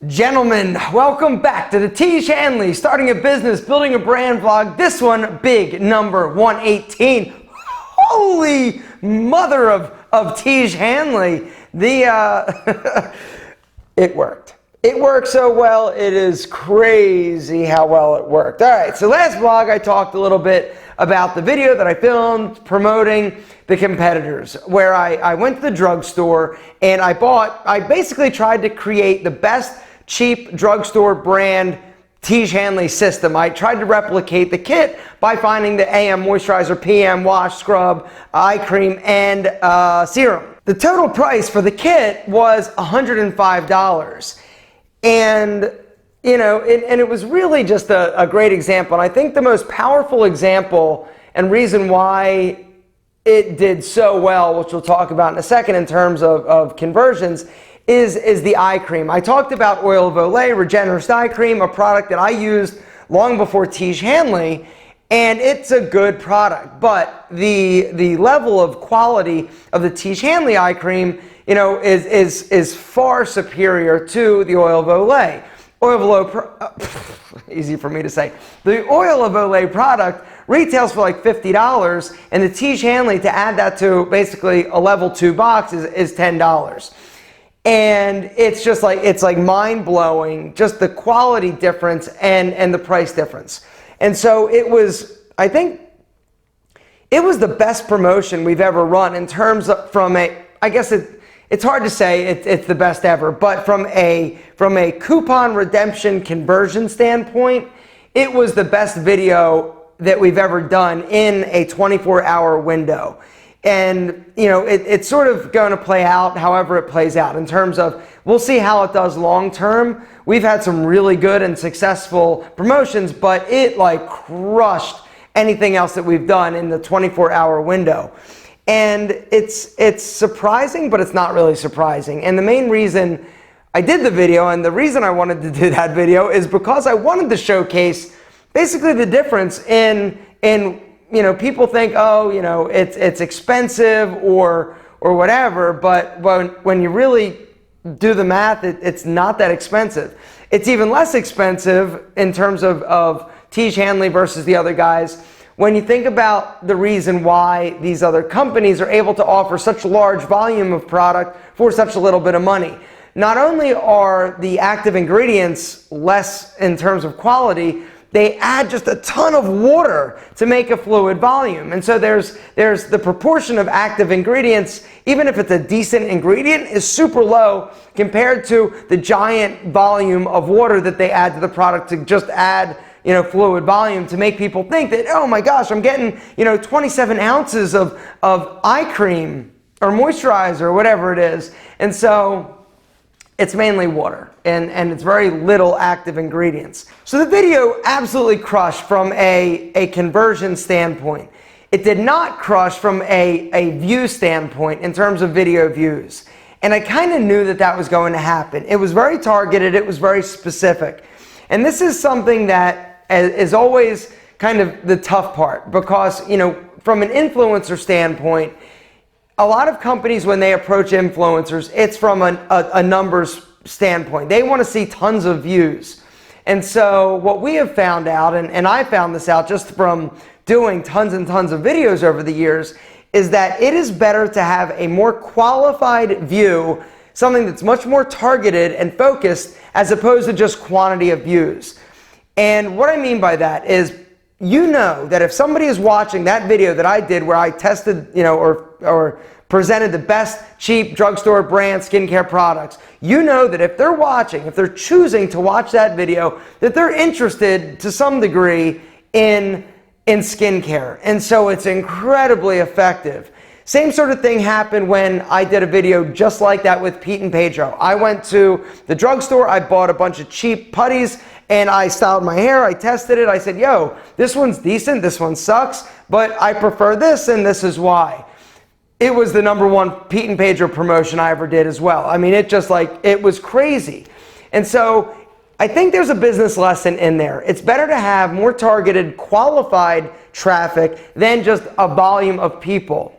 Gentlemen, welcome back to the Tiege Hanley Starting a Business, Building a Brand vlog. This one, big number 118. Holy mother of Tiege Hanley. It worked. It worked so well, it is crazy how well it worked. All right, so last vlog I talked a little bit about the video that I filmed promoting the competitors, where I went to the drugstore and I basically tried to create the best cheap drugstore brand Tiege Hanley system. I tried to replicate the kit by finding the AM moisturizer, PM wash, scrub, eye cream, and serum. The total price for the kit was $105. And you know, and it was really just a great example. And I think the most powerful example and reason why it did so well, which we'll talk about in a second in terms of conversions, is the eye cream. I talked about Oil of Olay Regenerist eye cream, a product that I used long before Tiege Hanley, and it's a good product. But the level of quality of the Tiege Hanley eye cream, you know, is far superior to the Oil of Olay. Oil of Olay, easy for me to say. The Oil of Olay product retails for like $50, and the Tiege Hanley, to add that to basically a level 2 box, is $10. And it's just like, it's like mind-blowing, just the quality difference and the price difference. And so it was, I think, it was the best promotion we've ever run in terms of, from a, I guess it's hard to say it's the best ever, but from a coupon redemption conversion standpoint, it was the best video that we've ever done in a 24-hour window. And you know, it's sort of going to play out however it plays out in terms of, we'll see how it does long term. We've had some really good and successful promotions, but it like crushed anything else that we've done in the 24-hour window. And it's surprising, but it's not really surprising. And the main reason I did the video, and the reason I wanted to do that video, is because I wanted to showcase basically the difference in you know, people think, oh, you know, it's expensive or whatever, but when you really do the math, it's not that expensive. It's even less expensive in terms of Tiege Hanley versus the other guys when you think about the reason why these other companies are able to offer such a large volume of product for such a little bit of money. Not only are the active ingredients less in terms of quality, they add just a ton of water to make a fluid volume. And so there's the proportion of active ingredients, even if it's a decent ingredient, is super low compared to the giant volume of water that they add to the product to just add, you know, fluid volume, to make people think that, oh my gosh, I'm getting, you know, 27 ounces of eye cream or moisturizer or whatever it is. And so it's mainly water, and it's very little active ingredients. So the video absolutely crushed from a conversion standpoint. It did not crush from a view standpoint in terms of video views. And I kind of knew that that was going to happen. It was very targeted, it was very specific. And this is something that is always kind of the tough part, because, you know, from an influencer standpoint, a lot of companies, when they approach influencers, it's from a numbers standpoint. They want to see tons of views. And so what we have found out, and I found this out just from doing tons and tons of videos over the years, is that it is better to have a more qualified view, something that's much more targeted and focused, as opposed to just quantity of views. And what I mean by that is, you know that if somebody is watching that video that I did where I tested, you know, or presented the best cheap drugstore brand skincare products, you know that if they're watching, if they're choosing to watch that video, that they're interested to some degree in skincare. And so it's incredibly effective. Same sort of thing happened when I did a video just like that with Pete and Pedro. I went to the drugstore, I bought a bunch of cheap putties, and I styled my hair, I tested it, I said, yo, this one's decent, this one sucks, but I prefer this, and this is why. It was the #1 Pete and Pedro promotion I ever did as well. I mean, it just like, it was crazy. And so I think there's a business lesson in there. It's better to have more targeted, qualified traffic than just a volume of people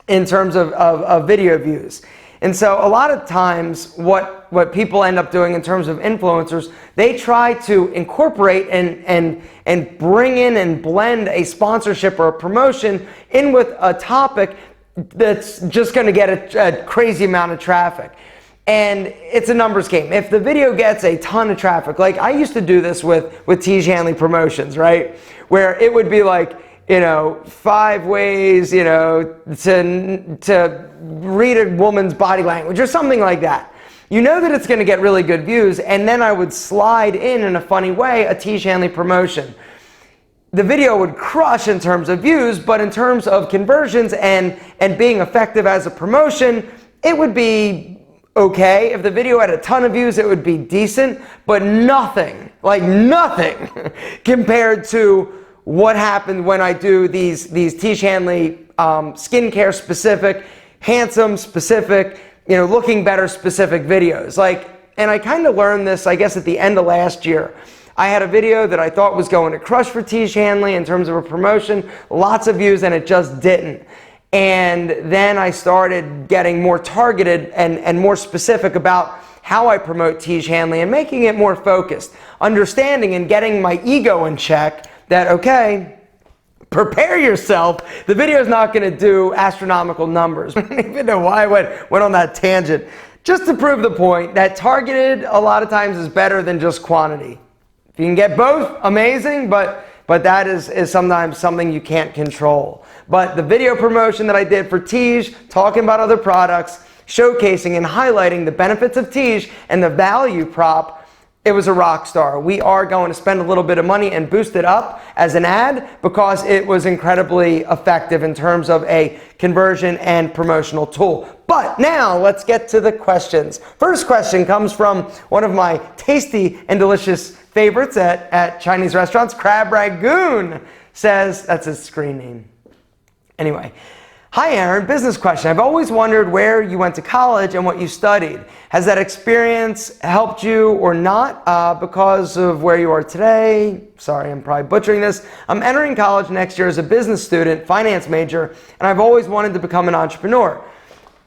in terms of video views. And so a lot of times what people end up doing in terms of influencers, they try to incorporate and bring in and blend a sponsorship or a promotion in with a topic that's just going to get a crazy amount of traffic. And it's a numbers game. If the video gets a ton of traffic, like I used to do this with Tiege Hanley promotions, right? Where it would be like, 5 ways, to read a woman's body language or something like that. You know that it's going to get really good views, and then I would slide in a funny way, a Tiege Hanley promotion. The video would crush in terms of views, but in terms of conversions and being effective as a promotion, it would be okay. If the video had a ton of views, it would be decent, but nothing, like nothing compared to what happened when I do these Tiege Hanley skincare specific, handsome specific, looking better specific videos. And I kind of learned this, I guess, at the end of last year. I had a video that I thought was going to crush for Tiege Hanley in terms of a promotion, lots of views, and it just didn't. And then I started getting more targeted and more specific about how I promote Tiege Hanley and making it more focused, understanding and getting my ego in check that, okay, prepare yourself. The video is not going to do astronomical numbers. I don't even know why I went on that tangent. Just to prove the point that targeted a lot of times is better than just quantity. If you can get both, amazing, but that is sometimes something you can't control. But the video promotion that I did for Tiege, talking about other products, showcasing and highlighting the benefits of Tiege and the value prop, it was a rock star. We are going to spend a little bit of money and boost it up as an ad because it was incredibly effective in terms of a conversion and promotional tool. But now let's get to the questions. First question comes from one of my tasty and delicious favorites at Chinese restaurants, Crab Ragoon, says, that's his screen name. Anyway. Hi Aaron, business question. I've always wondered where you went to college and what you studied. Has that experience helped you or not because of where you are today? Sorry, I'm probably butchering this. I'm entering college next year as a business student, finance major, and I've always wanted to become an entrepreneur.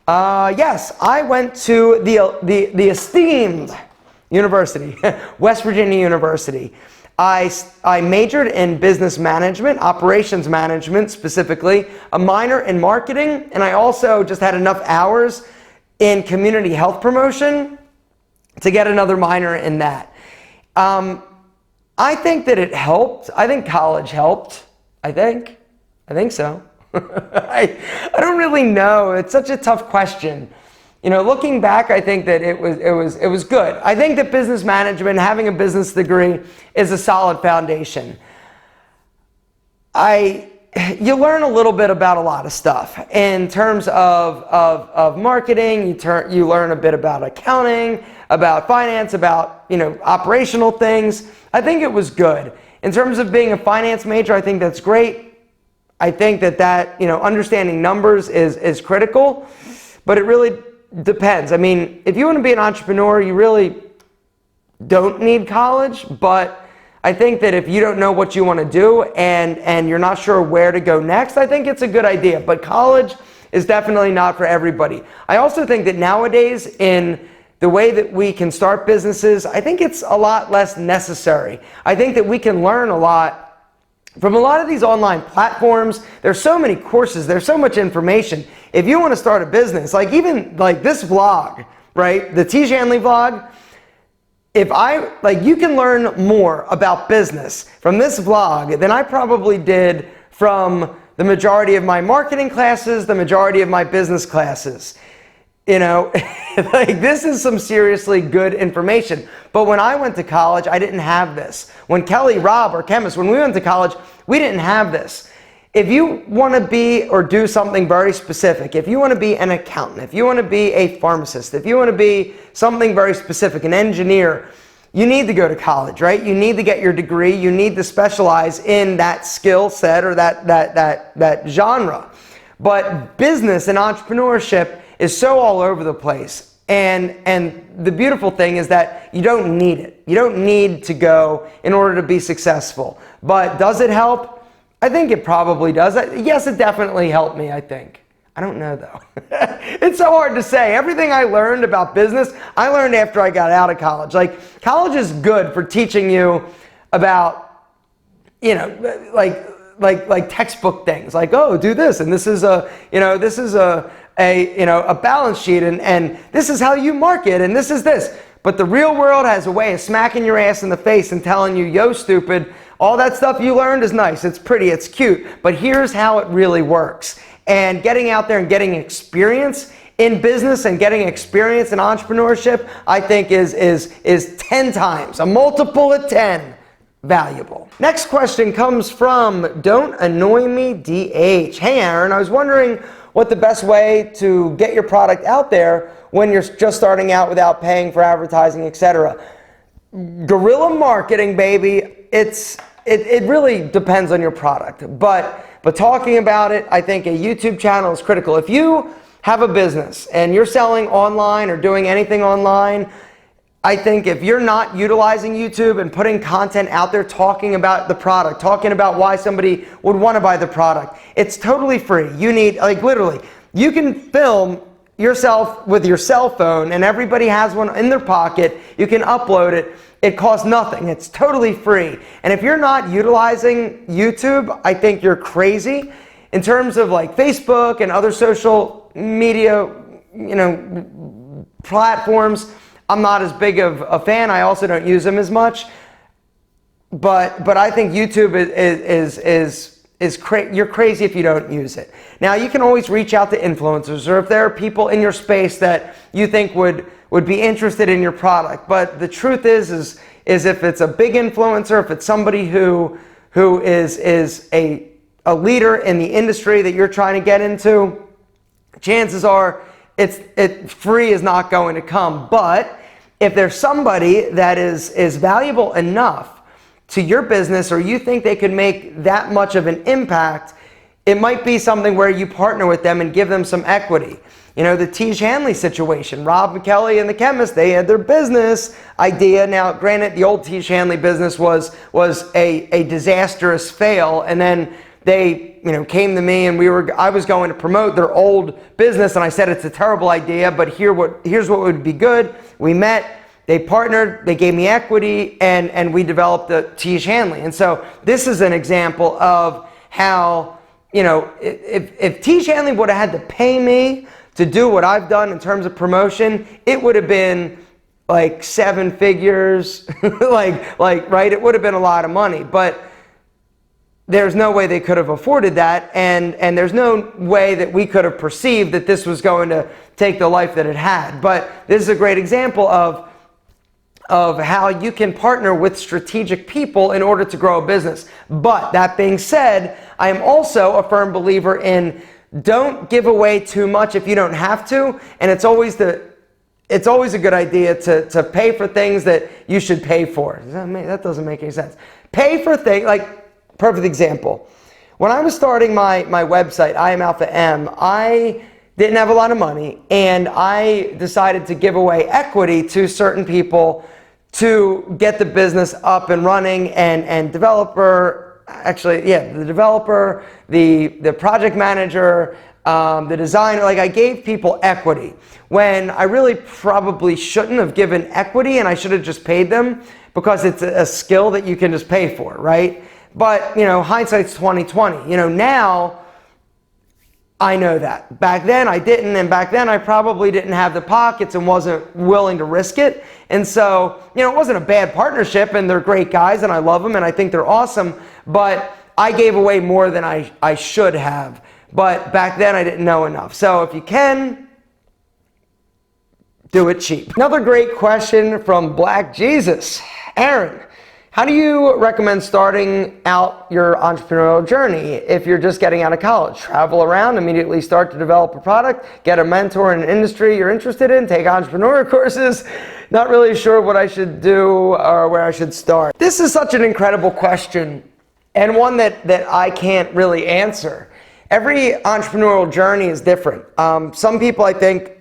Yes, I went to the esteemed university, West Virginia University. I majored in business management, operations management specifically, a minor in marketing, and I also just had enough hours in community health promotion to get another minor in that. I think that it helped. I think college helped. I think so. I don't really know. It's such a tough question. Looking back, I think that it was good. I think that business management, having a business degree, is a solid foundation. You learn a little bit about a lot of stuff in terms of marketing. You learn a bit about accounting, about finance, about operational things. I think it was good. In terms of being a finance major, I think that's great. I think that understanding numbers is critical, but it really depends. I mean, if you want to be an entrepreneur, you really don't need college, but I think that if you don't know what you want to do and you're not sure where to go next, I think it's a good idea. But college is definitely not for everybody. I also think that nowadays, in the way that we can start businesses, I think it's a lot less necessary. I think that we can learn a lot from a lot of these online platforms. There's so many courses, there's so much information. If you want to start a business, even this vlog, right? The Tiege Hanley vlog, you can learn more about business from this vlog than I probably did from the majority of my marketing classes, the majority of my business classes. This is some seriously good information. But when I went to college, I didn't have this. When Kelly, Rob, our chemist, when we went to college, we didn't have this. If you want to be or do something very specific, if you want to be an accountant, if you want to be a pharmacist, if you want to be something very specific, an engineer, you need to go to college, right? You need to get your degree. You need to specialize in that skill set or that genre. But business and entrepreneurship is so all over the place. And the beautiful thing is that you don't need it. You don't need to go in order to be successful. But does it help? I think it probably does. Yes, it definitely helped me, I think. I don't know though. It's so hard to say. Everything I learned about business, I learned after I got out of college. Like, college is good for teaching you about, you know, like textbook things. Like, oh, do this, and this is a, you know, this is a balance sheet, and this is how you market, and this is this. But the real world has a way of smacking your ass in the face and telling you, yo, stupid, all that stuff you learned is nice, it's pretty, it's cute, but here's how it really works. And getting out there and getting experience in business and getting experience in entrepreneurship, I think is 10 times, a multiple of 10, valuable. Next question comes from Don't Annoy Me DH. Hey Aaron, I was wondering what the best way to get your product out there when you're just starting out without paying for advertising, etc. Guerrilla marketing, baby. It really depends on your product, but talking about it, I think a YouTube channel is critical. If you have a business and you're selling online or doing anything online, I think if you're not utilizing YouTube and putting content out there talking about the product, talking about why somebody would want to buy the product, it's totally free. You need, like, literally, you can film yourself with your cell phone, and everybody has one in their pocket. You can upload it. It costs nothing. It's totally free. And if you're not utilizing YouTube, I think you're crazy. In terms of like Facebook and other social media, you know, platforms, I'm not as big of a fan. I also don't use them as much. But I think YouTube you're crazy if you don't use it. Now, you can always reach out to influencers, or if there are people in your space that you think would be interested in your product. But the truth is if it's a big influencer, if it's somebody who is a leader in the industry that you're trying to get into, chances are free is not going to come. But if there's somebody that is valuable enough to your business, or you think they could make that much of an impact, it might be something where you partner with them and give them some equity. You know, the Tiege Hanley situation, Rob McKelly and the chemist, they had their business idea. Now, granted, the old Tiege Hanley business was a disastrous fail, and then they, you know, came to me, and I was going to promote their old business, and I said it's a terrible idea, but here's what would be good. We met, they partnered, they gave me equity, and we developed the Tiege Hanley. And so this is an example of how, you know, if Tiege Hanley would have had to pay me to do what I've done in terms of promotion, it would have been like 7 figures, right? It would have been a lot of money, but there's no way they could have afforded that, and there's no way that we could have perceived that this was going to take the life that it had. But this is a great example of how you can partner with strategic people in order to grow a business. But that being said, I am also a firm believer in don't give away too much if you don't have to, and it's always a good idea to pay for things that you should pay for. That doesn't make any sense. Pay for things, like, perfect example. When I was starting my website, I Am Alpha M, I didn't have a lot of money, and I decided to give away equity to certain people to get the business up and running, and the developer, the project manager, the designer, like, I gave people equity when I really probably shouldn't have given equity, and I should have just paid them, because it's a skill that you can just pay for, right? But, you know, hindsight's 20/20. You know, now I know that. Back then I didn't, and back then I probably didn't have the pockets and wasn't willing to risk it. And so, you know, it wasn't a bad partnership, and they're great guys, and I love them, and I think they're awesome, but I gave away more than I should have. But back then I didn't know enough. So if you can, do it cheap. Another great question from Black Jesus. Aaron, how do you recommend starting out your entrepreneurial journey if you're just getting out of college? Travel around, immediately start to develop a product, get a mentor in an industry you're interested in, take entrepreneur courses. Not really sure what I should do or where I should start. This is such an incredible question, and one that I can't really answer. Every entrepreneurial journey is different. Some people, I think,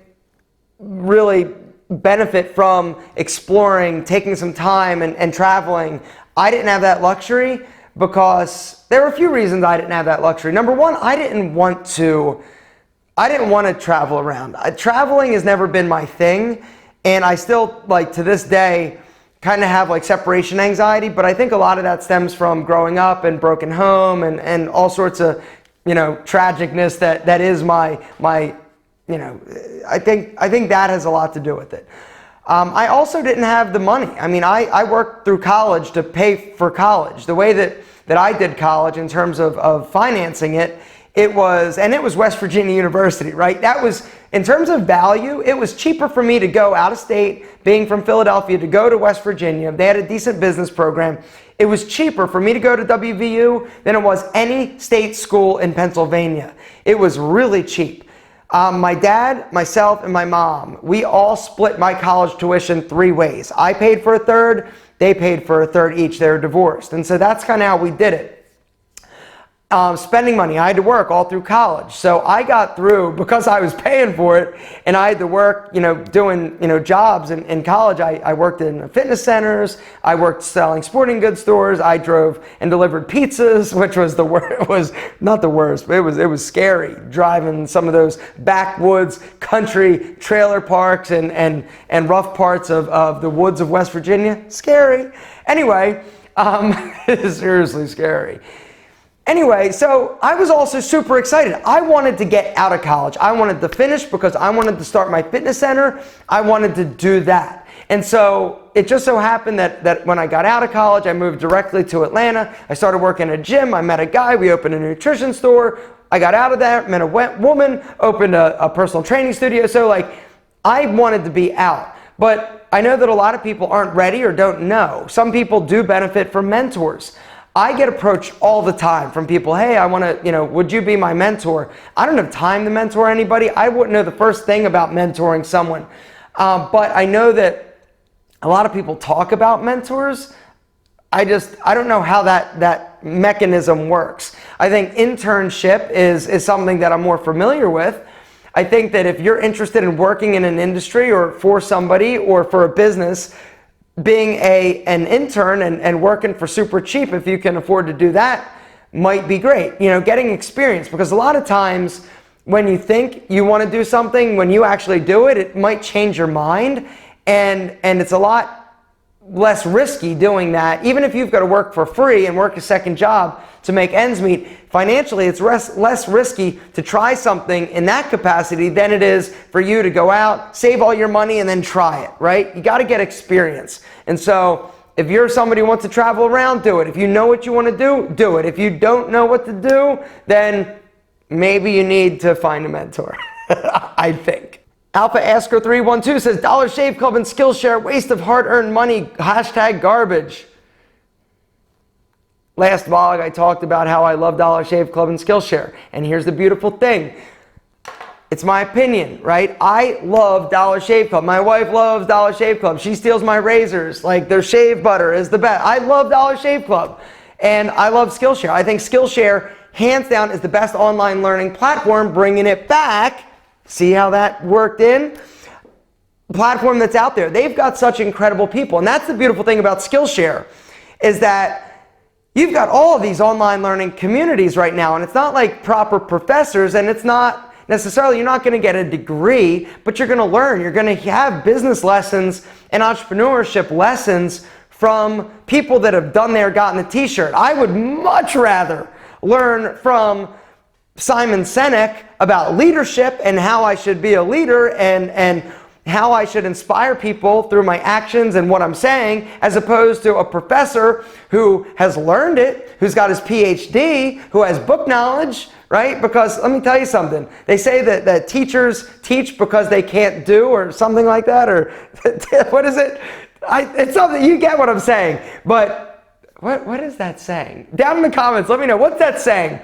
really benefit from exploring, taking some time and traveling. I didn't have that luxury because there were a few reasons I didn't have that luxury. Number one, I didn't want to I didn't want to travel around. Traveling has never been my thing, and I still, like, to this day, kind of have like separation anxiety, but I think a lot of that stems from growing up and broken home and all sorts of, tragicness that is my I think that has a lot to do with it. I also didn't have the money. I mean, I worked through college to pay for college. The way that I did college in terms of financing it, it was West Virginia University, right? That was, in terms of value, it was cheaper for me to go out of state, being from Philadelphia, to go to West Virginia. They had a decent business program. It was cheaper for me to go to WVU than it was any state school in Pennsylvania. It was really cheap. My dad, myself, and my mom, we all split my college tuition 3 ways. I paid for a third, they paid for a third each. They were divorced. And so that's kind of how we did it. Spending money. I had to work all through college. So I got through because I was paying for it, and I had to work, doing, jobs in college. I worked in fitness centers. I worked selling sporting goods stores. I drove and delivered pizzas, which was the worst. It was not the worst, but it was scary driving some of those backwoods country trailer parks and rough parts of the woods of West Virginia. Scary. Anyway, it is seriously scary. Anyway, so I was also super excited. I wanted to get out of college. I wanted to finish because I wanted to start my fitness center. I wanted to do that. And so it just so happened that when I got out of college, I moved directly to Atlanta. I started working at a gym. I met a guy. We opened a nutrition store. I got out of that, met a woman, opened a personal training studio. So I wanted to be out. But I know that a lot of people aren't ready or don't know. Some people do benefit from mentors. I get approached all the time from people, hey, I want to, would you be my mentor? I don't have time to mentor anybody. I wouldn't know the first thing about mentoring someone. But I know that a lot of people talk about mentors. I don't know how that mechanism works. I think internship is something that I'm more familiar with. I think that if you're interested in working in an industry or for somebody or for a business, being an intern and working for super cheap, if you can afford to do that, might be great. Getting experience, because a lot of times when you think you want to do something, when you actually do it, it might change your mind, and it's a lot less risky doing that. Even if you've got to work for free and work a second job to make ends meet, financially it's less risky to try something in that capacity than it is for you to go out, save all your money, and then try it, right? You got to get experience. And so if you're somebody who wants to travel around, do it. If you know what you want to do, do it. If you don't know what to do, then maybe you need to find a mentor, I think. Alpha Asker 312 says, Dollar Shave Club and Skillshare, waste of hard-earned money, #garbage. Last vlog, I talked about how I love Dollar Shave Club and Skillshare. And here's the beautiful thing. It's my opinion, right? I love Dollar Shave Club. My wife loves Dollar Shave Club. She steals my razors. Their shave butter is the best. I love Dollar Shave Club. And I love Skillshare. I think Skillshare, hands down, is the best online learning platform, bringing it back. See how that worked in? Platform that's out there. They've got such incredible people. And that's the beautiful thing about Skillshare, is that you've got all of these online learning communities right now, and it's not like proper professors, and it's not necessarily, you're not going to get a degree, but you're going to learn. You're going to have business lessons and entrepreneurship lessons from people that have done there, gotten the t-shirt. I would much rather learn from Simon Sinek about leadership and how I should be a leader and how I should inspire people through my actions and what I'm saying, as opposed to a professor who has learned it, who's got his PhD, who has book knowledge, right? Because let me tell you something. They say that teachers teach because they can't do, or something like that, or what is it? It's something, you get what I'm saying. But what is that saying? Down in the comments, let me know. What's that saying?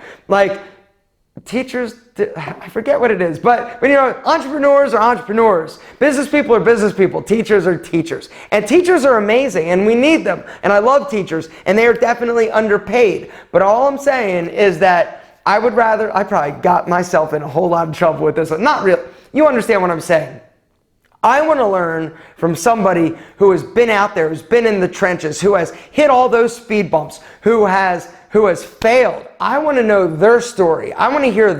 Teachers, I forget what it is, but entrepreneurs are entrepreneurs. Business people are business people. Teachers are teachers. And teachers are amazing, and we need them. And I love teachers, and they are definitely underpaid. But all I'm saying is that I probably got myself in a whole lot of trouble with this. Not really. You understand what I'm saying. I want to learn from somebody who has been out there, who's been in the trenches, who has hit all those speed bumps, who has failed. I want to know their story. I want to hear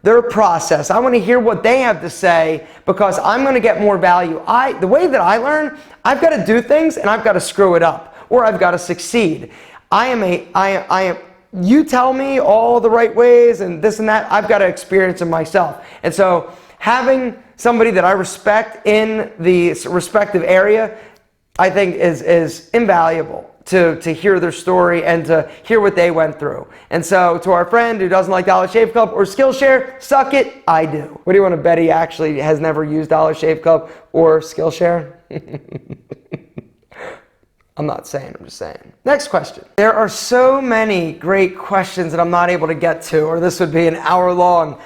their process. I want to hear what they have to say because I'm going to get more value. The way that I learn, I've got to do things and I've got to screw it up, or I've got to succeed. You tell me all the right ways and this and that, I've got to experience it myself. And so having somebody that I respect in the respective area, I think is invaluable to hear their story and to hear what they went through. And so to our friend who doesn't like Dollar Shave Club or Skillshare, suck it, I do. What do you want to bet he actually has never used Dollar Shave Club or Skillshare? I'm not saying, I'm just saying. Next question. There are so many great questions that I'm not able to get to, or this would be an hour long.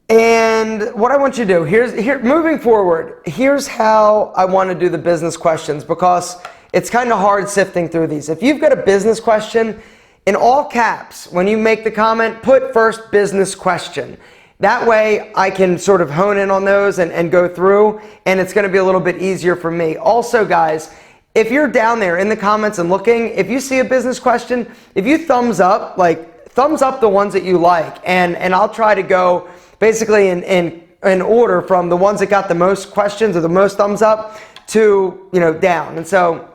And what I want you to do, moving forward, here's how I want to do the business questions, because it's kind of hard sifting through these. If you've got a business question, in all caps, when you make the comment, put first business question. That way I can sort of hone in on those and go through, and it's going to be a little bit easier for me. Also, guys, if you're down there in the comments and looking, if you see a business question, if you thumbs up the ones that you like, and I'll try to go basically in order from the ones that got the most questions or the most thumbs up to, down. And so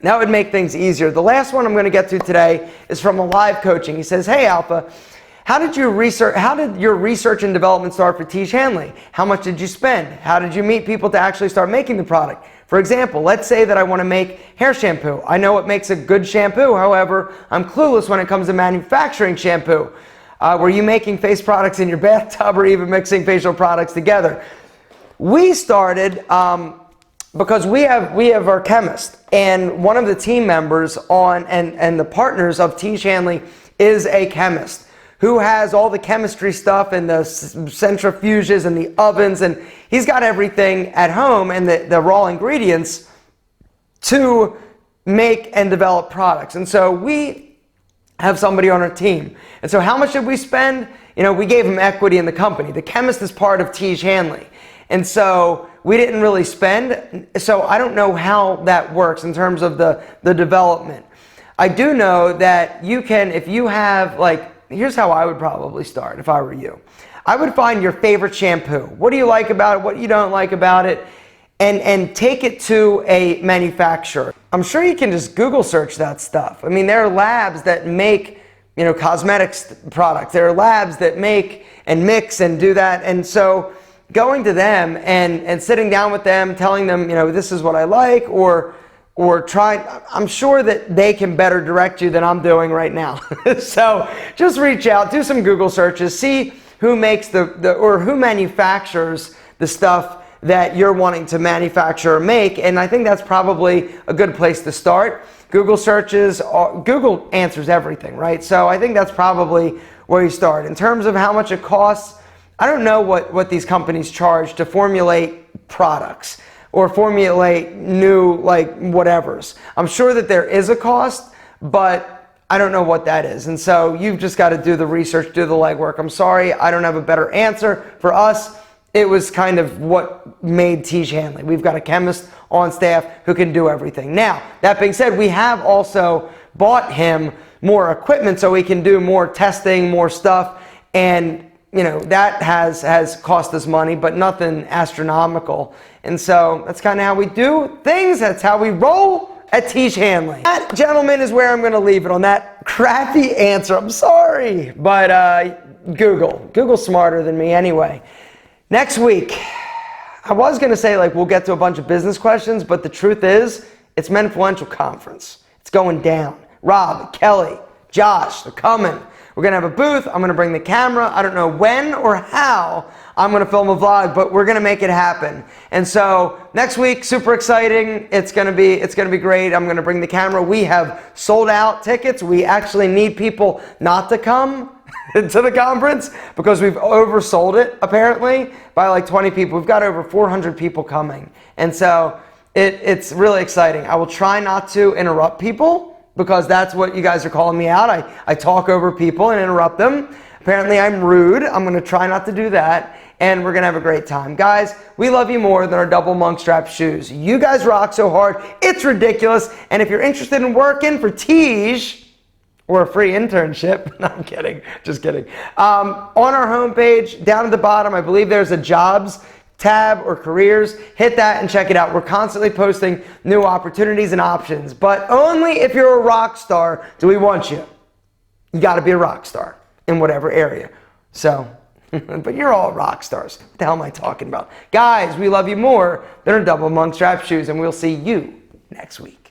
that would make things easier. The last one I'm going to get to today is from a live coaching. He says, "Hey Alpha, how did your research and development start for Tiege Hanley? How much did you spend? How did you meet people to actually start making the product? For example, let's say that I want to make hair shampoo. I know what makes a good shampoo. However, I'm clueless when it comes to manufacturing shampoo. Were you making face products in your bathtub or even mixing facial products together?" We started because we have our chemist, and one of the team members and the partners of Tiege Hanley is a chemist who has all the chemistry stuff and the centrifuges and the ovens, and he's got everything at home and the raw ingredients to make and develop products. And so we have somebody on our team. And so how much did we spend? We gave him equity in the company. The chemist is part of Tiege Hanley. And so we didn't really spend. So I don't know how that works in terms of the development. I do know that you can, if you have here's how I would probably start if I were you. I would find your favorite shampoo. What do you like about it? What you don't like about it? And take it to a manufacturer. I'm sure you can just Google search that stuff. I mean, there are labs that make, cosmetics products. There are labs that make and mix and do that. And so going to them and sitting down with them, telling them, this is what I like, or I'm sure that they can better direct you than I'm doing right now. So just reach out, do some Google searches, see who makes or who manufactures the stuff that you're wanting to manufacture or make. And I think that's probably a good place to start. Google searches, Google answers everything, right? So I think that's probably where you start. In terms of how much it costs, I don't know what these companies charge to formulate products or formulate new whatevers. I'm sure that there is a cost, but I don't know what that is. And so you've just got to do the research, do the legwork. I'm sorry, I don't have a better answer. For us, it was kind of what made Tiege Hanley. We've got a chemist on staff who can do everything. Now, that being said, we have also bought him more equipment so he can do more testing, more stuff, and that has cost us money, but nothing astronomical. And so that's kind of how we do things. That's how we roll at Tiege Hanley. That, gentlemen, is where I'm going to leave it on that crappy answer. I'm sorry, but Google's smarter than me anyway. Next week, I was going to say we'll get to a bunch of business questions, but the truth is it's Menfluential Conference. It's going down. Rob, Kelly, Josh, they're coming. We're going to have a booth. I'm going to bring the camera. I don't know when or how I'm going to film a vlog, but we're going to make it happen. And so next week, super exciting. It's going to be great. I'm going to bring the camera. We have sold out tickets. We actually need people not to come to the conference because we've oversold it apparently by 20 people. We've got over 400 people coming. And so it's really exciting. I will try not to interrupt people, because that's what you guys are calling me out. I talk over people and interrupt them. Apparently I'm rude. I'm going to try not to do that, and we're going to have a great time. Guys, we love you more than our double monk strap shoes. You guys rock so hard, it's ridiculous. And if you're interested in working for Tiege, or a free internship. No, I'm kidding. Just kidding. On our homepage, down at the bottom, I believe there's a jobs tab or careers. Hit that and check it out. We're constantly posting new opportunities and options, but only if you're a rock star do we want you. You got to be a rock star in whatever area. So, but you're all rock stars. What the hell am I talking about? Guys, we love you more than a double monk strap shoes, and we'll see you next week.